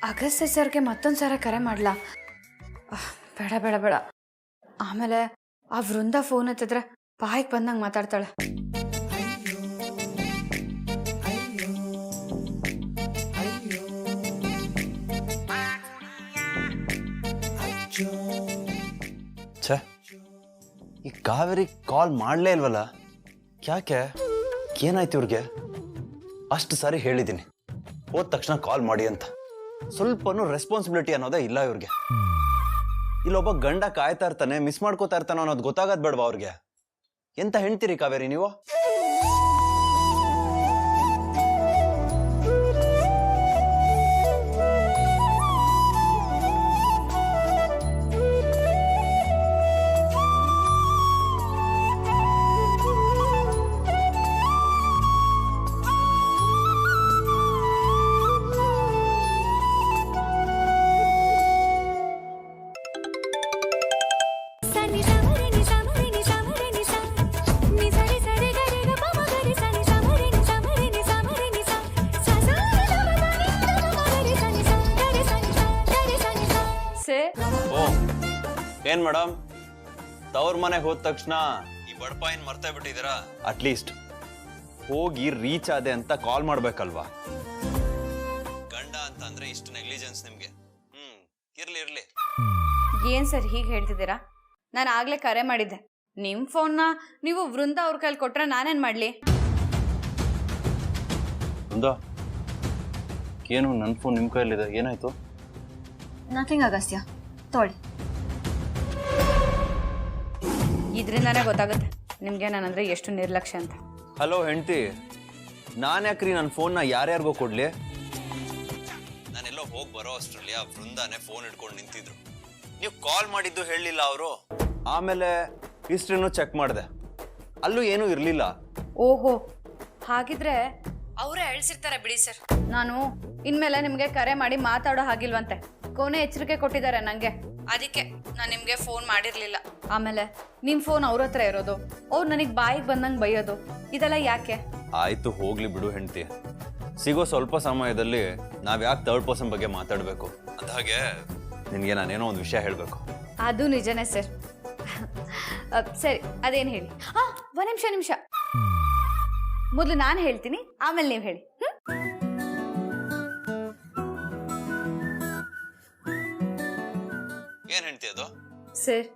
ಅಗಸ್ತ್ಯ ಸರ್ಗೆ ಮತ್ತೊಂದು ಸಲ ಕರೆ ಮಾಡ್ಲಾ? ಬೇಡ ಬೇಡ ಬೇಡ. ಆಮೇಲೆ ಆ ವೃಂದ ಫೋನ್ ಎತ್ತಿದ್ರೆ ಬಾಯಿಗೆ ಬಂದಂಗೆ ಮಾತಾಡ್ತಾಳೆ. ಛೇ, ಈ ಕಾವೇರಿ ಕಾಲ್ ಮಾಡಲೇ ಇಲ್ವಲ್ಲ? ಯಾಕೆ? ಏನಾಯ್ತು ಇವ್ರಿಗೆ? ಅಷ್ಟು ಸಾರಿ ಹೇಳಿದ್ದೀನಿ ಹೋದ ತಕ್ಷಣ ಕಾಲ್ ಮಾಡಿ ಅಂತ. ಸ್ವಲ್ಪನೂ ರೆಸ್ಪಾನ್ಸಿಬಿಲಿಟಿ ಅನ್ನೋದೇ ಇಲ್ಲ ಇವ್ರಿಗೆ. ಇಲ್ಲೊಬ್ಬ ಗಂಡ ಕಾಯ್ತಾ ಇರ್ತಾನೆ, ಮಿಸ್ ಮಾಡ್ಕೋತಾ ಇರ್ತಾನೋ ಅನ್ನೋದು ಗೊತ್ತಾಗದ್ ಬೇಡವಾ ಅವ್ರಿಗೆ? ಎಂತ ಹೇಳ್ತೀರಿ ಕಾವೇರಿ ನೀವು? ಏನ್ ಮೇಡಮ್, ತವ್ರ ಮನೆಗೆ ಹೋದ ತಕ್ಷಣ ಈ ಬಡಪಾಯಿನ್ ಮರ್ತೇ ಬಿಟ್ಟಿದ್ದೀರಾ? ಅಟ್ಲೀಸ್ಟ್ ಹೋಗಿ ರೀಚ್ ಆದೆ ಅಂತ ಕಾಲ್ ಮಾಡ್ಬೇಕಲ್ವಾ? ಗಂಡ ಅಂತ ಅಂದ್ರೆ ಇಷ್ಟು ನೆಗ್ಲಿಜೆನ್ಸ್ ನಿಮ್ಗೆ? ಇರ್ಲಿ ಇರ್ಲಿ. ಏನ್ ಸರ್ ಹೀಗೆ ಹೇಳ್ತಿದ್ದೀರಾ? ನಾನು ಆಗ್ಲೇ ಕರೆ ಮಾಡಿದ್ದೆ. ನಿಮ್ ಫೋನ್ನ ನೀವು ವೃಂದ ಅವ್ರ ಕೈಲಿ ಕೊಟ್ರೆ ನಾನೇನ್ ಮಾಡ್ಲಿ? ವೃಂದ, ಏನು ನನ್ನ ಫೋನ್ ನಿಮ್ ಕೈಲಿದೆ? ಏನಾಯ್ತು? ನಥಿಂಗ್ ಅಗಸ್ತ್ಯ, ತೊಳಿ. ಇದರಿಂದಾನೇ ಗೊತ್ತಾಗುತ್ತೆ ನಿಮ್ಗೆ ನಾನಂದ್ರೆ ಎಷ್ಟು ನಿರ್ಲಕ್ಷ್ಯ ಅಂತ. ಹಲೋ ಹೆಂಡ್ತಿ, ನಾನು ಯಾಕ್ರಿ ನನ್ನ ಫೋನ್ನ ಯಾರ್ಯಾರಿಗೋ ಕೊಡ್ಲಿ? ನಾನೆಲ್ಲೋ ಹೋಗಿ ಬರೋ ಅಷ್ಟರಲ್ಲಿ ಆ ವೃಂದಾನೆ ಫೋನ್ ಇಟ್ಕೊಂಡು ನಿಂತಿದ್ರು. ನೀವು ಕಾಲ್ ಮಾಡಿದ್ದು ಹೇಳಲಿಲ್ಲ ಅವರು. ಆಮೇಲೆ ಹಿಸ್ಟ್ರಿನೂ ಚೆಕ್ ಮಾಡಿದೆ, ಅಲ್ಲೂ ಏನೂ ಇರಲಿಲ್ಲ. ಓಹೋ, ಹಾಗಿದ್ರೆ ಅವರೇ ಅಳಿಸಿರ್ತಾರೆ ಬಿಡಿ ಸರ್. ನಾನು ಇನ್ಮೇಲೆ ನಿಮ್ಗೆ ಕರೆ ಮಾಡಿ ಮಾತಾಡೋ ಹಾಗಿಲ್ವಂತೆ ಕೊನೆ ಎಚ್ಚರಿಕೆ ಕೊಟ್ಟಿದ್ದಾರೆ ನಂಗೆ. ಅದಕ್ಕೆ ನಾನು ನಿಮ್ಗೆ ಫೋನ್ ಮಾಡಿರ್ಲಿಲ್ಲ. ಆಮೇಲೆ ನಿಮ್ ಫೋನ್ ಅವ್ರ ಹತ್ರ ಇರೋದು, ಅವ್ರು ನನಗೆ ಬಾಯಿಗೆ ಬಂದಂಗೆ ಬೈಯೋದು, ಇದೆಲ್ಲ ಯಾಕೆ? ಆಯ್ತು ಹೋಗ್ಲಿ ಬಿಡು ಹೆಂಡ್ತಿ. ಸಿಗೋ ಸ್ವಲ್ಪ ಸಮಯದಲ್ಲಿ ನಾವ್ ಯಾಕೆ ಥರ್ಡ್ ಪರ್ಸನ್ ಬಗ್ಗೆ ಮಾತಾಡ್ಬೇಕು? ಅಂತ ಹಾಗೆ ನಿನ್ಗೆ ನಾನೇನೋ ಒಂದು ವಿಷಯ ಹೇಳ್ಬೇಕು. ಅದು ನಿಜನೇ ಸರ್. ಸರಿ, ಅದೇನು ಹೇಳಿ. ಒಂದ್ ನಿಮಿಷ. ಮೊದಲು ನಾನು ಹೇಳ್ತೀನಿ, ಆಮೇಲೆ ನೀವು ಹೇಳಿ. ಏನ್ ಹೆಂಡ್ತಿ ಅದು? ಸರ್,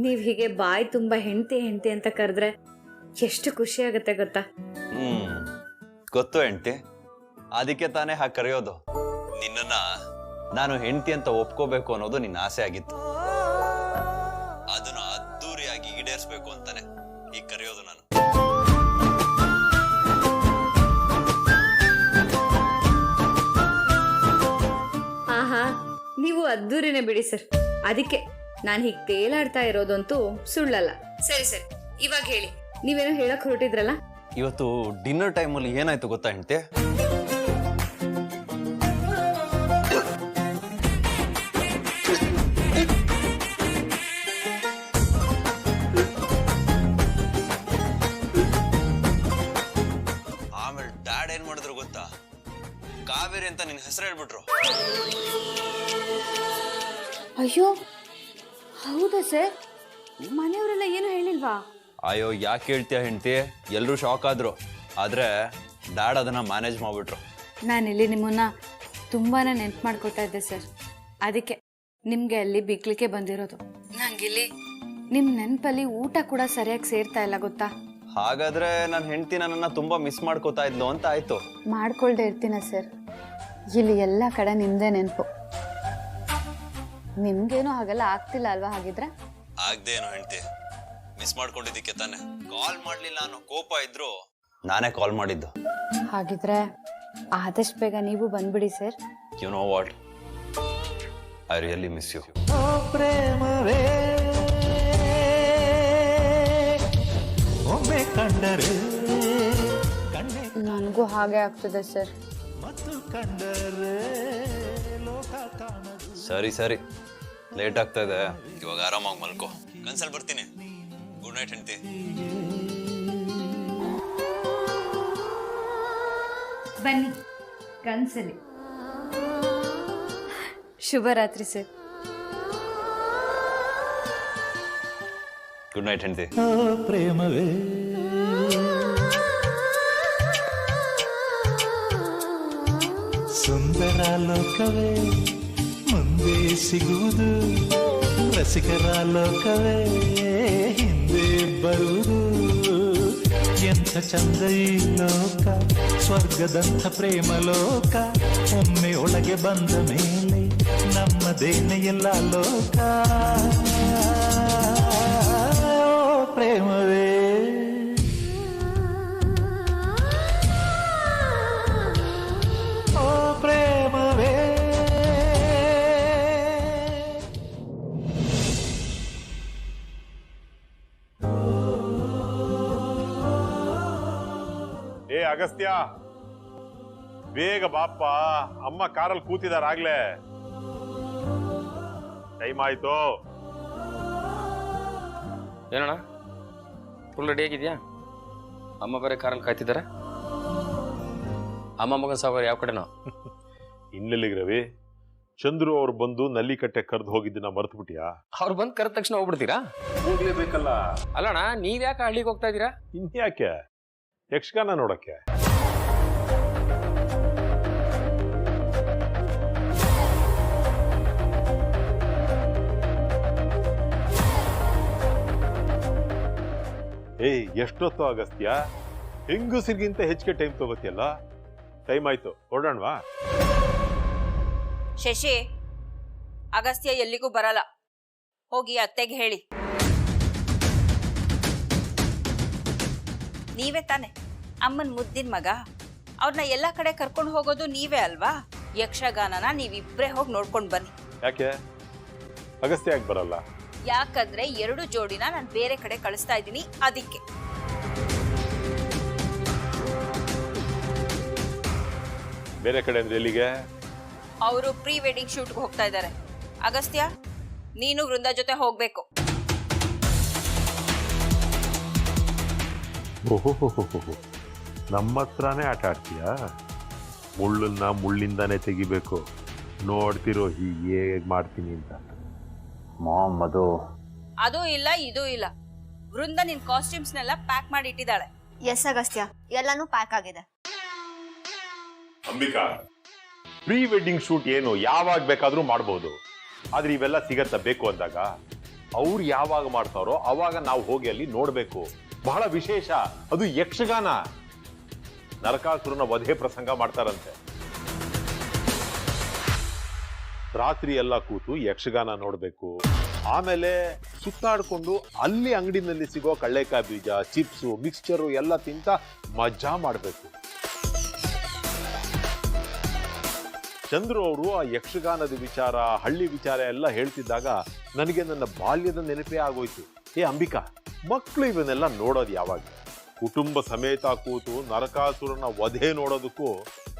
ನೀವ್ ಹೀಗೆ ಬಾಯಿ ತುಂಬಾ ಹೆಂಡತಿ ಅಂತ ಕರೆದ್ರೆ ಎಷ್ಟು ಖುಷಿ ಆಗುತ್ತೆ ಗೊತ್ತಾ? ಗೊತ್ತು ಹೆಂಡ್ತಿ, ಅದಕ್ಕೆ ತಾನೇ ಹಾಗೆ ಕರೆಯೋದು. ನಿನ್ನನ್ನ ನಾನು ಹೆಂಡತಿ ಅಂತ ಒಪ್ಕೋಬೇಕು ಅನ್ನೋದು ನಿನ್ನ ಆಸೆ ಆಗಿತ್ತು. ಅದನ್ನ ಅದ್ದೂರಿಯಾಗಿ ಈಡೇರಿಸಬೇಕು ಅಂತಾನೆ ಈಗ ಕರೆಯೋದು ನಾನು. ಆಹಾ, ನೀವು ಅದ್ದೂರಿನೇ ಬಿಡಿ ಸರ್. ಅದಕ್ಕೆ ನಾನು ಹೀಗೆ ತೇಲಾಡ್ತಾ ಇರೋದಂತೂ ಸುಳ್ಳಲ್ಲ. ಸರಿ, ಇವಾಗ ಹೇಳಿ, ನೀವೇನೋ ಹೇಳಕ್ ಹೊರಟಿದ್ರಲ್ಲ? ಇವತ್ತು ಡಿನ್ನರ್ ಟೈಮಲ್ಲಿ ಏನಾಯ್ತು ಗೊತ್ತಾ ಹೆಂಡ್ತಿ? ಆಮೇಲೆ ಡ್ಯಾಡ್ ಏನ್ ಮಾಡಿದ್ರು ಗೊತ್ತಾ? ಕಾವೇರಿ ಅಂತ ನಿನ್ ಹೆಸರು ಹೇಳ್ಬಿಟ್ರು. ಅಯ್ಯೋ, ಹೌದಾ ಸರ್? ಮನೆಯವರೆಲ್ಲ ಏನು ಹೇಳಿಲ್ವಾ? ಅಯ್ಯೋ, ಯಾಕೆ ಹೇಳ್ತೀಯ ಹೆಂಡ್ತಿ? ಎಲ್ಲರೂ ಶಾಕ್ ಆದ್ರು, ಆದ್ರೆ ಡ್ಯಾಡ್ ಅದನ್ನ ಮ್ಯಾನೇಜ್ ಮಾಡ್ಬಿಟ್ರು. ನಾನಿಲ್ಲಿ ನಿಮ್ಮನ್ನ ತುಂಬಾನೇ ನೆನ್ಪು ಮಾಡ್ಕೊತಾ ಇದ್ದೆ ಸರ್. ಅದಕ್ಕೆ ನಿಮ್ಗೆ ಅಲ್ಲಿ ಬಿಕ್ಲಿಕ್ಕೆ ಬಂದಿರೋದು. ನಂಗಿಲ್ಲಿ ನಿಮ್ ನೆನಪಲ್ಲಿ ಊಟ ಕೂಡ ಸರಿಯಾಗಿ ಸೇರ್ತಾ ಇಲ್ಲ ಗೊತ್ತಾ? ಹಾಗಾದ್ರೆ ನನ್ನ ಹೆಂಡತಿ ನನ್ನನ್ನ ತುಂಬಾ ಮಿಸ್ ಮಾಡ್ಕೋತಾ ಇದ್ಲು ಅಂತ ಆಯ್ತು. ಮಾಡ್ಕೊಳ್ದೆ ಇರ್ತೀನ ಸರ್. ಇಲ್ಲಿ ಎಲ್ಲ ಕಡೆ ನಿಮ್ದೇ ನೆನಪು. ನಿಮ್ಗೇನು ಹಾಗೆಲ್ಲ ಆಗ್ತಿಲ್ಲ ಅಲ್ವಾ? ಹಾಗಿದ್ರೆ ಆಗ್ದೇನು ಹೆಂಡತಿ, ಮಿಸ್ ಮಾಡ್ಕೊಂಡಿದ್ದಕ್ಕೆ ತಾನೆ. ಕಾಲ್ ಮಾಡ್ಲಿಲ್ಲ ಅನ್ನೋ ಕೋಪ ಇದ್ರು ನಾನೇ ಕಾಲ್ ಮಾಡಿದ್ದು. ಹಾಗಿದ್ರೆ ಆದಷ್ಟು ಬೇಗ ನೀವು ಬಂದ್ಬಿಡಿ sir. You know what, I really miss you. ಪ್ರೇಮವೇ ಒಮ್ಮೆ ಕಂಡರೆ ನನಗೂ ಹಾಗೆ ಆಗ್ತದೆ ಸರ್. ಮತ್ತು ಕಂಡರೆ ಲೋಕ ಕಾಣದು. ಸರಿ ಲೇಟ್ ಆಗ್ತಾ ಇದೆ, ಇವಾಗ ಆರಾಮಾಗಿ ಮಲ್ಕೋ. ಕನ್ಸಲ್ ಬರ್ತೀನಿ. ಗುಡ್ ನೈಟ್ ಹೆಂಡತಿ. ಬನ್ನಿ ಕನ್ಸಲಿ. ಶುಭರಾತ್ರಿ ಸರ್. ಗುಡ್ ನೈಟ್ ಹೆಂಡತಿ. ಓ ಪ್ರೇಮವೇ ಸುಂದರ ಲೋಕವೇ ಮುಂದೆ ಸಿಗುವುದು, ರಸಿಕರ ಲೋಕವೇ ಹಿಂದೆ ಬರುವುದು. ಎಂಥ ಚಂದ ಈ ಲೋಕ, ಸ್ವರ್ಗದಂಥ ಪ್ರೇಮ ಲೋಕ. ಒಮ್ಮೆ ಒಳಗೆ ಬಂದ ಮೇಲೆ ನಮ್ಮದೇನೆ ಎಲ್ಲ ಲೋಕ. ಓ ಪ್ರೇಮವೇ ಓ ಪ್ರೇಮವೇ. ಏ ಅಗಸ್ತ್ಯ, ಬೇಗ ಬಾಪ್ಪ, ಅಮ್ಮ ಕಾರಲ್ಲಿ ಕೂತಿದಾರಾಗ್ಲೇ. ಟೈಮ್ ಆಯ್ತು. ಏನಣ್ಣ ಫುಲ್ ರೆಡಿ ಆಗಿದ್ಯಾ? ಅಮ್ಮ ಬೇರೆ ಕಾರಲ್ಲಿ ಕಾಯ್ತಿದ್ದಾರೆ. ಅಮ್ಮ ಮಗನ ಸಾವು ಯಾವ ಕಡೆನೋ? ಇನ್ನೆಲ್ಲಿಗೆ ರವಿ? ಚಂದ್ರು ಅವ್ರು ಬಂದು ನಲ್ಲಿಕಟ್ಟೆ ಕರೆದು ಹೋಗಿದ್ದನ್ನ ಮರ್ತು ಬಿಟ್ಟಿಯಾ? ಅವ್ರು ಬಂದು ಕರೆದ ತಕ್ಷಣ ಹೋಗ್ಬಿಡ್ತೀರಾ? ಹೋಗ್ಲೇಬೇಕಲ್ಲ. ಅಲ್ಲಣ್ಣ, ನೀವ್ಯಾಕೆ ಹಳ್ಳಿಗೆ ಹೋಗ್ತಾ ಇದ್ದೀರಾ? ಇನ್ಯಾಕೆ? ಯಕ್ಷಗಾನ ನೋಡಕ್ಕೆ. ಏಯ್, ಎಷ್ಟೊತ್ತು ಅಗಸ್ತ್ಯ? ಹೆಂಗಸರಿಗಿಂತ ಹೆಚ್ಚಿಗೆ ಟೈಮ್ ತಗೋತಿಯಲ್ಲ. ಟೈಮ್ ಆಯ್ತು, ಹೊರಡೋಣವಾ? ಶಶಿ, ಅಗಸ್ತ್ಯ ಎಲ್ಲಿಗೂ ಬರಲ್ಲ. ಹೋಗಿ ಅತ್ತೆಗೆ ಹೇಳಿ. ನೀವೇ ತಾನೆ ಅಮ್ಮನ್ ಮುದ್ದಿನ ಮಗ. ಅವ್ರನ್ನ ಎಲ್ಲ ಕಡೆ ಕರ್ಕೊಂಡು ಹೋಗೋದು ನೀವೇ ಅಲ್ವಾ? ಯಕ್ಷಗಾನನ ನೀವಿಬ್ರೇ ಹೋಗಿ ನೋಡ್ಕೊಂಡು ಬನ್ನಿ. ಯಾಕೆ ಅಗಸ್ತ್ಯ ಯಾಕೆ ಬರಲ್ಲ? ಯಾಕಂದ್ರೆ 2 ಜೋಡಿನ ನಾನು ಬೇರೆ ಕಡೆ ಕಳಿಸ್ತಾ ಇದ್ದೀನಿ, ಅದಕ್ಕೆ. ಬೇರೆ ಕಡೆ ಅಂದ್ರೆ ಎಲ್ಲಿಗೆ? ಅವರು ಪ್ರೀ ವೆಡ್ಡಿಂಗ್ ಶೂಟ್ಗೆ ಹೋಗ್ತಾ ಇದ್ದಾರೆ. ಅಗಸ್ತ್ಯ, ನೀನು ವೃಂದ ಜೊತೆ ಹೋಗ್ಬೇಕು. ಓಹೋ, ನಮ್ಮ ಹತ್ರನೇ ಆಟ ಆಡ್ತೀಯಾ? ಮುಳ್ಳನ್ನ ಮುಳ್ಳಿಂದಾನೇ ತೆಗಿಬೇಕು. ನೋಡ್ತಿರೋ ಹೀಗೆ ಮಾಡ್ತೀನಿ ಅಂತ. ಮಾಮ್, ಅದೂ ಇಲ್ಲ ಇದೂ ಇಲ್ಲ. ವೃಂದ ನಿನ್ ಕಾಸ್ಟ್ಯೂಮ್ಸ್ನೆಲ್ಲ ಪ್ಯಾಕ್ ಮಾಡಿ ಇಟ್ಟಿದ್ದಾಳೆ. ಎಸ್ ಅಗಸ್ತ್ಯ, ಎಲ್ಲಾನು ಪ್ಯಾಕ್ ಆಗಿದೆ. ಅಂಬಿಕಾ, ಪ್ರೀ ವೆಡ್ಡಿಂಗ್ ಶೂಟ್ ಏನು ಯಾವಾಗ ಬೇಕಾದ್ರೂ ಮಾಡ್ಬೋದು. ಆದ್ರೆ ಇವೆಲ್ಲ ಸಿಗತ್ತ ಬೇಕು ಅಂದಾಗ ಅವ್ರು ಯಾವಾಗ ಮಾಡ್ತಾರೋ ಅವಾಗ ನಾವು ಹೋಗಿ ಅಲ್ಲಿ ನೋಡ್ಬೇಕು. ಬಹಳ ವಿಶೇಷ, ಅದು ಯಕ್ಷಗಾನ. ನರಕಾಸುರನ ವಧೆ ಪ್ರಸಂಗ ಮಾಡ್ತಾರಂತೆ. ರಾತ್ರಿ ಎಲ್ಲ ಕೂತು ಯಕ್ಷಗಾನ ನೋಡ್ಬೇಕು. ಆಮೇಲೆ ಸುತ್ತಾಡ್ಕೊಂಡು ಅಲ್ಲಿ ಅಂಗಡಿನಲ್ಲಿ ಸಿಗೋ ಕಳ್ಳೆಕಾಯಿ ಬೀಜ, ಚಿಪ್ಸು, ಮಿಕ್ಸ್ಚರು ಎಲ್ಲ ತಿಂತ ಮಜಾ ಮಾಡ್ಬೇಕು. ಚಂದ್ರು ಅವರು ಆ ಯಕ್ಷಗಾನದ ವಿಚಾರ, ಹಳ್ಳಿ ವಿಚಾರ ಎಲ್ಲ ಹೇಳ್ತಿದ್ದಾಗ ನನಗೆ ನನ್ನ ಬಾಲ್ಯದ ನೆನಪೇ ಆಗೋಯ್ತು. ಏ ಅಂಬಿಕಾ, ಮಕ್ಕಳು ಇವನ್ನೆಲ್ಲ ನೋಡೋದು ಯಾವಾಗ? ಕುಟುಂಬ ಸಮೇತ ಕೂತು ನರಕಾಸುರನ ವಧೆ ನೋಡೋದಕ್ಕೂ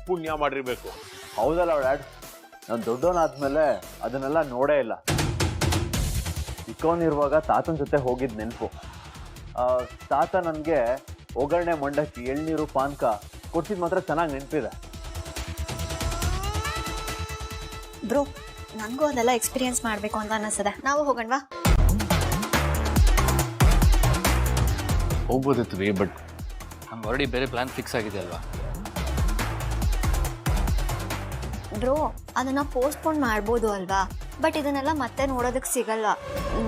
ಪುಣ್ಯ ಮಾಡಿರ್ಬೇಕು. ಹೌದಲ್ಲ ಡ್ಯಾಡ್, ನಾನು ದೊಡ್ಡವನಾದ್ಮೇಲೆ ಅದನ್ನೆಲ್ಲ ನೋಡೇ ಇಲ್ಲ. ಚಿಕ್ಕವನಿರುವಾಗ ತಾತನ ಜೊತೆ ಹೋಗಿದ್ ನೆನಪು. ತಾತ ನನಗೆ ಒಗ್ಗರಣೆ, ಮಂಡಕ್ಕಿ, ಎಳ್ನೀರು, ಪಾನ್ಕ ಕೊಡ್ಸಿದ್ ಮಾತ್ರ ಚೆನ್ನಾಗಿ ನೆನಪಿದೆ. ಬ್ರೋ, ನನಗೂ ಅದೆಲ್ಲ ಎಕ್ಸ್ಪೀರಿಯನ್ಸ್ ಮಾಡಬೇಕು ಅಂತ ಅನ್ನಿಸ್ತದೆ. ನಾವು ಹೋಗೋಣವಾ? ಹೋಗ್ಬೋದಿತ್ತು ರೀ, ಬಟ್ ನಮ್ಗೆ ಆಲ್ರೆಡಿ ಬೇರೆ ಪ್ಲಾನ್ ಫಿಕ್ಸ್ ಆಗಿದೆ ಅಲ್ವಾ? ಬ್ರೋ, ಅದನ್ನ ಪೋಸ್ಟ್ಪೋನ್ ಮಾಡ್ಬೋದು ಅಲ್ವಾ? ಬಟ್ ಇದನ್ನೆಲ್ಲ ಮತ್ತೆ ನೋಡೋದಕ್ಕೆ ಸಿಗಲ್ಲ.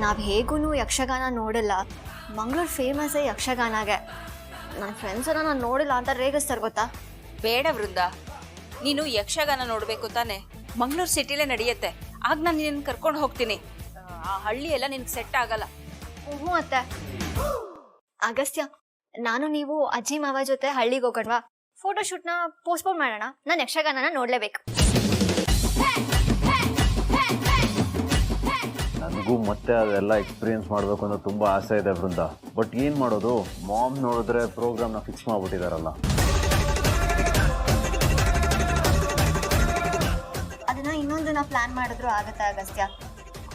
ನಾವು ಹೇಗೂ ಯಕ್ಷಗಾನ ನೋಡಿಲ್ಲ. ಮಂಗಳೂರು ಫೇಮಸ್ಸೇ ಯಕ್ಷಗಾನಗೆ. ನನ್ನ ಫ್ರೆಂಡ್ಸನ್ನ ನಾನು ನೋಡಿಲ್ಲ ಅಂತ ರೇಗಿಸ್ತಾರೆ ಗೊತ್ತಾ? ಬೇಡ ವೃಂದ, ನೀನು ಯಕ್ಷಗಾನ ನೋಡ್ಬೇಕು ತಾನೆ? ಮಂಗಳೂರು ಸಿಟಿಲೇ ನಡೆಯುತ್ತೆ. ಆಗ ನಾನು ನಿನ್ನ ಕರ್ಕೊಂಡು ಹೋಗ್ತೀನಿ. ಆ ಹಳ್ಳಿ ಎಲ್ಲ ನಿನ್ಗೆ ಸೆಟ್ ಆಗಲ್ಲ. ಹ್ಞೂ ಅತ್ತೆ. ಅಗಸ್ತ್ಯ, ನಾನು ನೀವು ಅಜ್ಜಿ ಮಾವ ಜೊತೆ ಹಳ್ಳಿಗೆ ಹೋಗೋಣವಾ? ಫೋಟೋಶೂಟ್ನ ಪೋಸ್ಟ್ಪೋನ್ ಮಾಡೋಣ. ನಾನು ಯಕ್ಷಗಾನನ ನೋಡಲೇಬೇಕು. ನನಗೂ ಮತ್ತೆ ಅದೆಲ್ಲ ಎಕ್ಸ್ಪೀರಿಯನ್ಸ್ ಮಾಡಬೇಕು ಅನ್ನೋ ತುಂಬ ಆಸೆ ಇದೆ ವೃಂದ. ಬಟ್ ಏನು ಮಾಡೋದು, ಮಾಮ್ ನೋಡಿದ್ರೆ ಪ್ರೋಗ್ರಾಮ್ನ ಫಿಕ್ಸ್ ಮಾಡಿಬಿಟ್ಟಿದಾರಲ್ಲ. ಅದನ್ನ ಇನ್ನೊಂದು ದಿನ ಪ್ಲಾನ್ ಮಾಡಿದ್ರು ಆಗುತ್ತೆ ಅಗಸ್ತ್ಯ.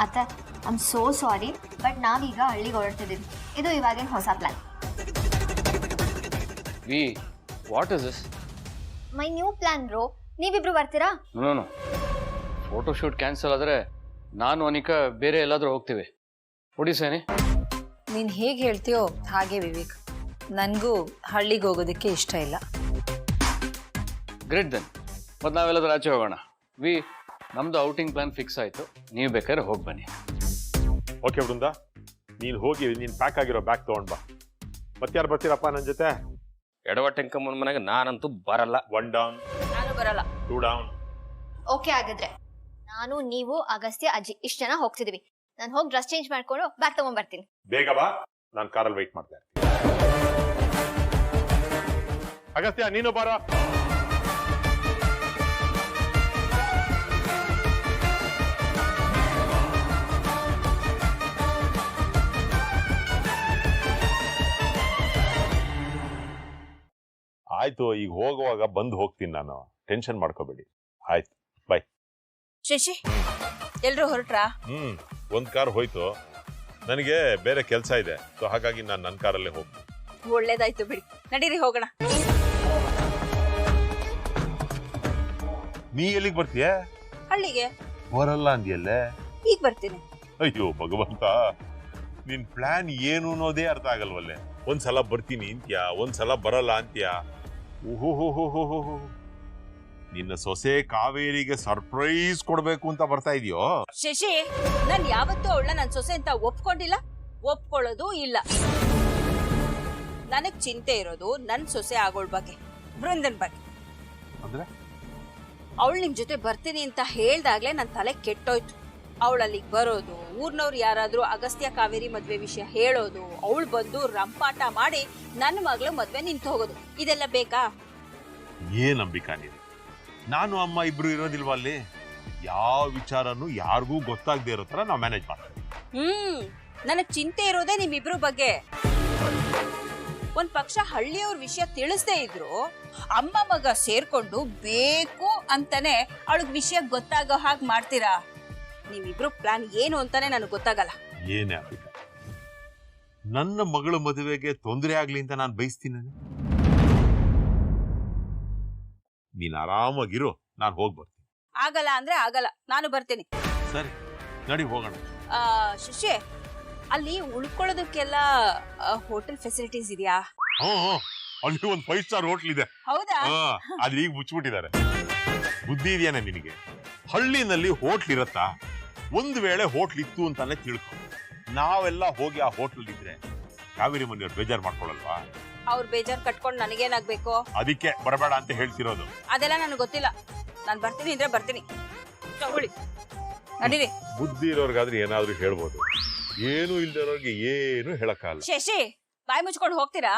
ಅತ್ತೆ, I am so sorry, but ನಾವೀಗ ಹಳ್ಳಿಗೆ ಹೊರಡ್ತಿದ್ದೀವಿ. ಇದು ಇವಾಗಿನ ಹೊಸ plan. We what is this? My new plan bro. ನೀವಿಬ್ರು ಬರ್ತೀರಾ? ನೋ ಫೋಟೋ ಶೂಟ್ ಕ್ಯಾನ್ಸಲ್ ಆದರೆ ನಾನು ಅನಿಕಾ ಬೇರೆ ಎಲ್ಲಾದರೂ ಹೋಗ್ತೀವಿ. ಒಡಿಸೇನೆ ನೀನು ಹೇಗೆ ಹೇಳ್ತೀಯೋ ಹಾಗೆ ವಿವೇಕ್. ನನಗೂ ಹಳ್ಳಿಗೆ ಹೋಗೋದಕ್ಕೆ ಇಷ್ಟ ಇಲ್ಲ. Great then. ಮತ್ತು ನಾವೆಲ್ಲಾದ್ರೂ ಆಚೆ ಹೋಗೋಣ. ವಿ ನಮ್ಮದು ಔಟಿಂಗ್ ಪ್ಲಾನ್ ಫಿಕ್ಸ್ ಆಯಿತು. ನೀವು ಬೇಕಾದ್ರೆ ಹೋಗಿ ಬನ್ನಿ. ಓಕೆ ಬೃಂದ, ನೀನು ಹೋಗಿ ನೀನು ಪ್ಯಾಕ್ ಆಗಿರೋ ಬ್ಯಾಗ್ ತೊಗೊಂಡು ಬಾ. ಮತ್ತಾರು ಬರ್ತೀರಪ್ಪ ನನ್ನ ಜೊತೆ? ಎಡವಟ್ಟೆಂಕಮ್ಮನ ಮನೆಗೆ ನಾನಂತೂ ಬರಲ್ಲ. 1 ಡೌನ್, ನಾನು ಬರಲ್ಲ. 2 ಡೌನ್. ಓಕೆ ಆಗಿದ್ರೆ ನಾನು, ನೀವು, ಅಗಸ್ತ್ಯ, ಅಜ್ಜಿ ಇಷ್ಟು ಜನ ಹೋಗ್ತಿದೀವಿ. ನಾನು ಹೋಗಿ ಡ್ರೆಸ್ ಚೇಂಜ್ ಮಾಡ್ಕೊಂಡು ಬ್ಯಾಗ್ ತಗೊಂಡ್ಬರ್ತೀನಿ. ಬೇಗ ಬಾ, ನಾನು ಕಾರಲ್ಲಿ ವೆಯ್ಟ್ ಮಾಡ್ತೇನೆ. ಅಗಸ್ತ್ಯ ನೀನು ಬಾರ. ಆಯ್ತು, ಈಗ ಹೋಗುವಾಗ ಬಂದು ಹೋಗ್ತೀನಿ ನಾನು. ಟೆನ್ಷನ್ ಮಾಡ್ಕೋಬೇಡಿ. ಆಯ್ತು, ಬಾಯ್. ಶಶಿ, ಎಲ್ರು ಹೊರಟ್ರಾ? ಒಂದು ಕಾರ್ ಹೋಯ್ತು. ನನಗೆ ಬೇರೆ ಕೆಲಸ ಇದೆ, ಸೊ ಹಾಗಾಗಿ ನಾನು ನನ್ನ ಕಾರಲ್ಲೇ ಹೋಗ್ತೀನಿ. ಒಳ್ಳೇದಾಯ್ತು ಬಿಡಿ. ನಡೀರಿ ಹೋಗೋಣ. ನೀ ಎಲ್ಲಿಗೆ ಬರ್ತೀಯ? ಹಳ್ಳಿಗೆ ಬರಲ್ಲ ಅಂದಿಯಲ್ಲೇ? ಈಗ ಬರ್ತೀನಿ. ಅಯ್ಯೋ ಭಗವಂತ, ನಿನ್ ಪ್ಲಾನ್ ಏನು ಅನ್ನೋದೇ ಅರ್ಥ ಆಗಲ್ವಲ್ಲೇ. ಒಂದ್ಸಲ ಬರ್ತೀನಿ ಅಂತ್ಯಾ, ಒಂದ್ಸಲ ಬರಲ್ಲ ಅಂತ್ಯಾ. ಓಹೋ, ನಿನ್ನ ಸೊಸೆ ಕಾವೇರಿಗೆ ಸರ್ಪ್ರೈಸ್ ಕೊಡ್ಬೇಕು ಅಂತ ಬರ್ತಾ ಇದೆಯೋ? ಶಶಿ, ನಾನ್ ಯಾವತ್ತೂ ಅವಳ ನನ್ ಸೊಸೆ ಅಂತ ಒಪ್ಕೊಂಡಿಲ್ಲ, ಒಪ್ಕೊಳ್ಳೋದು ಇಲ್ಲ. ನನಗ್ ಚಿಂತೆ ಇರೋದು ನನ್ ಸೊಸೆ ಆಗೋಳ್ ಬಗ್ಗೆ, ಬೃಂದನ್ ಬಗ್ಗೆ. ಅಂದ್ರೆ ಅವಳು ನಿಮ್ ಜೊತೆ ಬರ್ತೀನಿ ಅಂತ ಹೇಳ್ದಾಗ್ಲೇ ನನ್ ತಲೆ ಕೆಟ್ಟೋಯ್ತು. ಅವಳಲ್ಲಿಗೆ ಬರೋದು, ಊರ್ನವ್ರು ಯಾರಾದ್ರೂ ಅಗಸ್ತ್ಯ ಕಾವೇರಿ ಮದ್ವೆ ವಿಷಯ ಹೇಳೋದು, ಅವಳು ಬಂದು ರಂಪಾಟ ಮಾಡಿ ನನ್ನ ಮಗಳು ಮದ್ವೆ ನಿಂತು ಹೋಗೋದು, ಇದೆಲ್ಲ ಬೇಕಾ? ಏನ್ ಅಂಬಿಕಾ ನೀನು? ನಾನು ಅಮ್ಮ ಇಬ್ರು ಇರೋದಿಲ್ವಾ ಅಲ್ಲಿ? ಯಾವ ವಿಚಾರನು ಯಾರಿಗೂ ಗೊತ್ತಾಗದೆ ಇರೋ ತರ ನಾವು ಮ್ಯಾನೇಜ್ ಮಾಡ್ತೀವಿ. ನನಗ್ ಚಿಂತೆ ಇರೋದೇ ನಿಮ್ಮಿಬ್ರು ಬಗ್ಗೆ. ಒಂದ್ ಪಕ್ಷ ಹಳ್ಳಿಯವ್ರ ವಿಷಯ ತಿಳಿಸದೇ ಇದ್ರು ಅಮ್ಮ ಮಗ ಸೇರ್ಕೊಂಡು ಬೇಕು ಅಂತಾನೆ ಅವಳಿಗೆ ವಿಷಯ ಗೊತ್ತಾಗೋ ಹಾಗೆ ಮಾಡ್ತೀರಾ? ನಿಮ್ಮಿಬ್ರು ಪ್ಲಾನ್ ಏನು ಅಂತಾನೆ ನನಗೆ ಗೊತ್ತಾಗಲ್ಲ. ಏನೇ ಅಂಬಿಕಾ, ನನ್ನ ಮಗಳ ಮದುವೆಗೆ ತೊಂದರೆ ಆಗ್ಲಿ ಅಂತ ನಾನು ಬಯಸ್ತೀನಿ. ನೀನ್ ಆರಾಮಾಗಿರು, ನಾನು ಹೋಗಿ ಬರ್ತೀನಿ. ಆಗಲ್ಲ ಅಂದ್ರೆ ಆಗಲ್ಲ, ನಾನು ಬರ್ತೀನಿ. ಸರಿ, ನಡಿ ಹೋಗೋಣ. ಶಶಿ, ಅಲ್ಲಿ ಉಳ್ಕೊಳ್ಳೋದಕ್ಕೆಲ್ಲ ಹೋಟೆಲ್ ಫೆಸಿಲಿಟೀಸ್ ಇದೆಯಾ? ಅಲ್ಲಿ ಒಂದು 5 ಸ್ಟಾರ್ ಹೋಟ್ಲ್ ಇದೆ. ಹೌದಾ? ಅದು ಈಗ ಮುಚ್ಚಿಬಿಟ್ಟಿದ್ದಾರೆ. ಬುದ್ಧಿ ಇದೆಯಾನೆ ನಿನಗೆ? ಹಳ್ಳಿನಲ್ಲಿ ಹೋಟ್ಲ್ ಇರತ್ತಾ? ಒಂದು ವೇಳೆ ಹೋಟ್ಲ್ ಇತ್ತು ಅಂತಾನೆ ತಿಳ್ಕೊ. ನಾವೆಲ್ಲ ಹೋಗಿ ಆ ಹೋಟ್ಲ್ ಇದ್ರೆ ಕಾವೇರಿ ಮನೆಯವ್ರು ಬೇಜಾರ್ ಮಾಡ್ಕೊಳಲ್ವಾ? ಅವ್ರ ಬೇಜಾರ್ ಕಟ್ಕೊಂಡು ನನಗೇನಾಗ್ಬೇಕು? ಅದಕ್ಕೆ ಬರಬೇಡ ಅಂತ ಹೇಳ್ತಿರೋದು. ಅದೆಲ್ಲ ನನಗೆ ಗೊತ್ತಿಲ್ಲ. ನಾನು ಬರ್ತೀನಿ ಅಂದ್ರೆ ಬರ್ತೀನಿ. ತಗೊಳ್ಳಿ, ನಡೀರಿ. ಬುದ್ಧಿ ಇರೋರ್ಗಾದ್ರೆ ಏನಾದ್ರೂ ಹೇಳ್ಬೋದು, ಏನು ಇಲ್ದಿರೋರ್ಗೆ ಏನು ಹೇಳಕ್ಕಾಗಲ್ಲ. ಶಶಿ, ಬಾಯಿ ಮುಚ್ಕೊಂಡು ಹೋಗ್ತೀರಾ?